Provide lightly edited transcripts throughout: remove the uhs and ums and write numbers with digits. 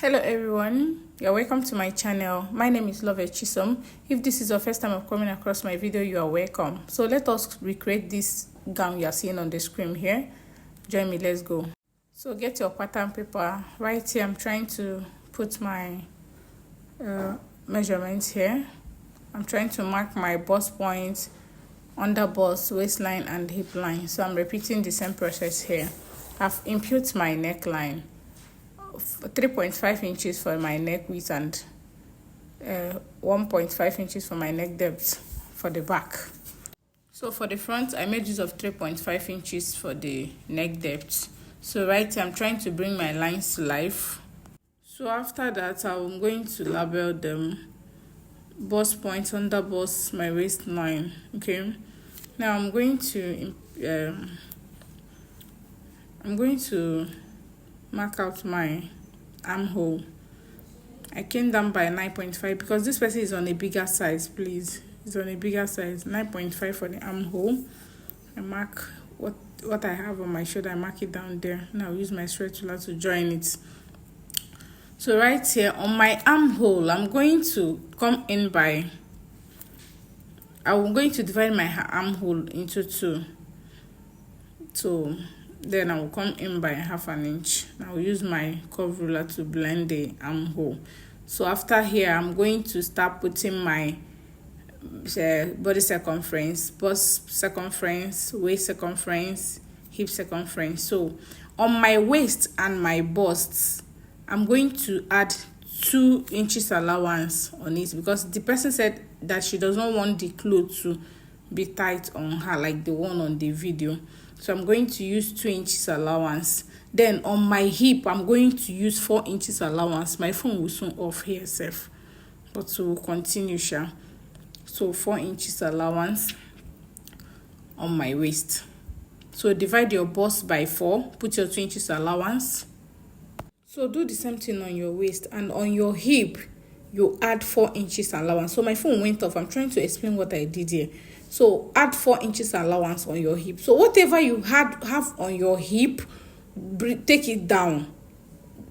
Hello everyone, you're welcome to my channel. My name is Love Chisom. If this is your first time of coming across my video, you are welcome. So let us recreate this gown you are seeing on the screen here. Join me, let's go. So get your pattern paper. Right here I'm trying to put my measurements here. I'm trying to mark my bust point, under bust, waistline and hip line. So I'm repeating the same process here. I've input my neckline, 3.5 inches for my neck width and 1.5 inches for my neck depth for the back. So for the front, I made use of 3.5 inches for the neck depth. So right here, I'm trying to bring my lines to life. So after that, I'm going to label them bust point, under bust, my waistline. Okay. Now I'm going to mark out my armhole. I came down by 9.5 because this person is on a bigger size. Please, it's on a bigger size. 9.5 for the armhole. I mark what I have on my shoulder. I mark it down there. Now I'll use my straight ruler to join it. So right here on my armhole, I'm going to come in by. I'm going to divide my armhole into two. So then I will come in by 1/2 inch. I will use my curve ruler to blend the armhole. So after here, I'm going to start putting my body circumference, bust circumference, waist circumference, hip circumference. So on my waist and my busts, I'm going to add 2 inches allowance on it because the person said that she does not want the clothes to be tight on her like the one on the video. So I'm going to use 2 inches allowance. Then on my hip, I'm going to use 4 inches allowance. My phone will soon off here, safe. But we'll continue, sha. So 4 inches allowance on my waist. So divide your bust by 4. Put your 2 inches allowance. So do the same thing on your waist. And on your hip, you add 4 inches allowance. So my phone went off. I'm trying to explain what I did here. So add 4 inches allowance on your hip. So whatever you have on your hip, take it down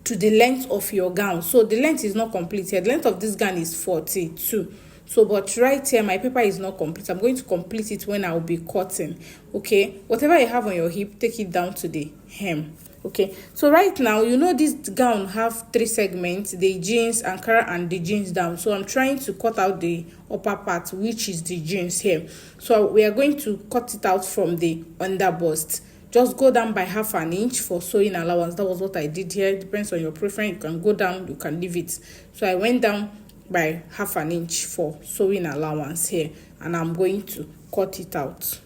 to the length of your gown. So the length is not complete here. The length of this gown is 42. So but right here, my paper is not complete. I'm going to complete it when I will be cutting. Okay, whatever you have on your hip, take it down to the hem. Okay, so right now, you know this gown have 3 segments, the jeans, Ankara and the jeans down. So I'm trying to cut out the upper part, which is the jeans here. So we are going to cut it out from the under bust. Just go down by 1/2 inch for sewing allowance. That was what I did here. It depends on your preference. You can go down, you can leave it. So I went down by 1/2 inch for sewing allowance here, and I'm going to cut it out.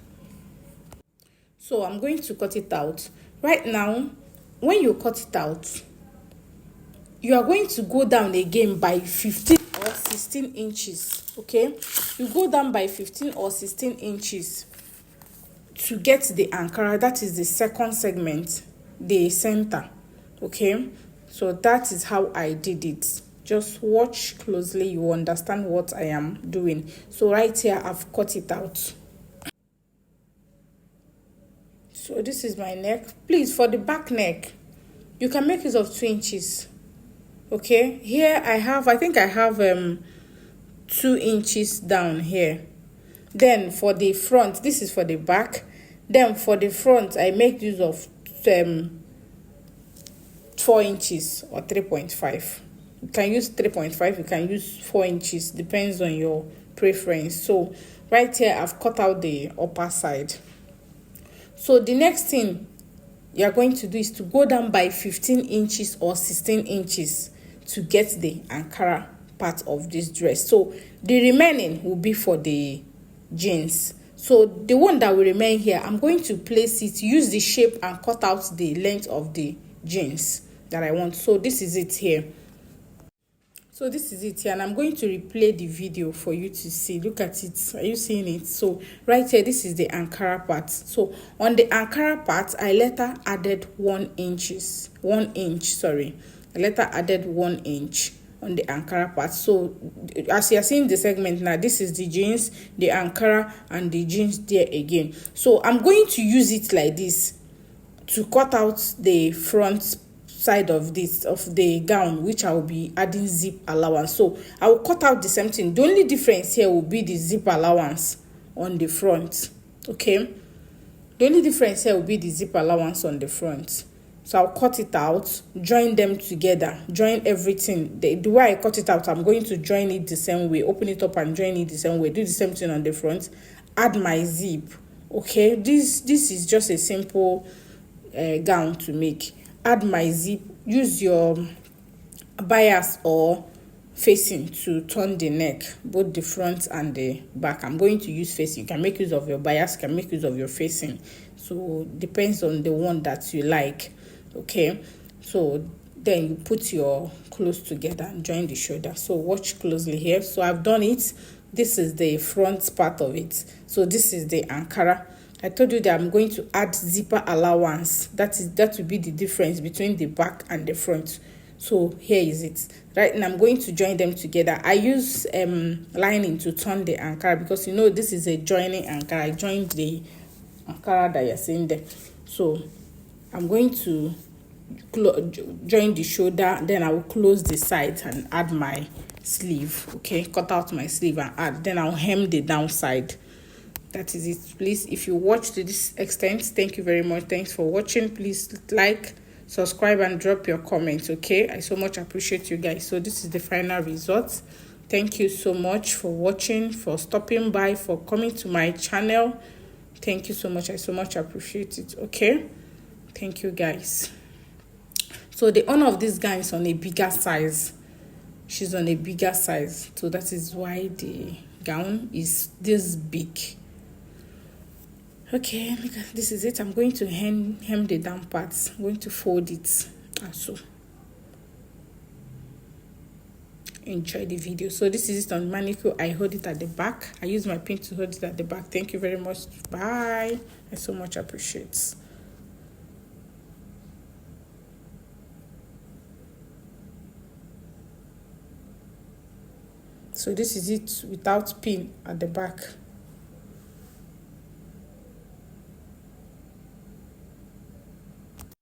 So I'm going to cut it out. Right now, when you cut it out, you are going to go down again by 15 or 16 inches. Okay, you go down by 15 or 16 inches to get the Ankara. That is the second segment, the center. Okay, so that is how I did it. Just watch closely, you understand what I am doing. So right here, I've cut it out. So this is my neck. Please, for the back neck, you can make use of 2 inches. Okay, here I think I have 2 inches down here. Then for the front, this is for the back. Then for the front, I make use of 4 inches or 3.5. You can use 3.5, you can use 4 inches, depends on your preference. So right here, I've cut out the upper side. So the next thing you're going to do is to go down by 15 inches or 16 inches to get the Ankara part of this dress. So the remaining will be for the jeans. So the one that will remain here, I'm going to place it, use the shape and cut out the length of the jeans that I want. So this is it here. So this is it here, and I'm going to replay the video for you to see. Look at it. Are you seeing it? So right here, this is the Ankara part. So on the Ankara part, I later added 1 inch. I later added 1 inch on the Ankara part. So as you are seeing the segment now, this is the jeans, the Ankara, and the jeans there again. So I'm going to use it like this to cut out the front side of this of the gown, which I will be adding zip allowance. So I will cut out the same thing. The only difference here will be the zip allowance on the front. Okay, the only difference here will be the zip allowance on the front. So I'll cut it out, join them together, join everything. The way I cut it out, I'm going to join it the same way, open it up and join it the same way, do the same thing on the front, add my zip. Okay, this is just a simple gown to make. Add my zip, use your bias or facing to turn the neck, both the front and the back. I'm going to use facing. You can make use of your bias, you can make use of your facing, so depends on the one that you like. Okay, so then you put your clothes together and join the shoulder. So watch closely here. So I've done it. This is the front part of it. So this is the Ankara. I told you that I'm going to add zipper allowance. That will be the difference between the back and the front. So here is it. Right now I'm going to join them together. I use lining to turn the Ankara, because you know this is a joining Ankara. I joined the Ankara that you're seeing there. So I'm going to join the shoulder, then I will close the sides and add my sleeve. Okay, cut out my sleeve and add, then I'll hem the downside. That is it. Please, if you watch to this extent, thank you very much. Thanks for watching. Please like, subscribe and drop your comments. Okay, I so much appreciate you guys. So this is the final result. Thank you so much for watching, for stopping by, for coming to my channel. Thank you so much. I so much appreciate it. Okay, thank you guys. So the owner of this gown is on a bigger size. She's on a bigger size, so that is why the gown is this big. Okay, this is it. I'm going to hem the down parts. I'm going to fold it also. Enjoy the video. So this is it on manicure. I hold it at the back. I use my pin to hold it at the back. Thank you very much. Bye. I so much appreciate. So this is it without pin at the back.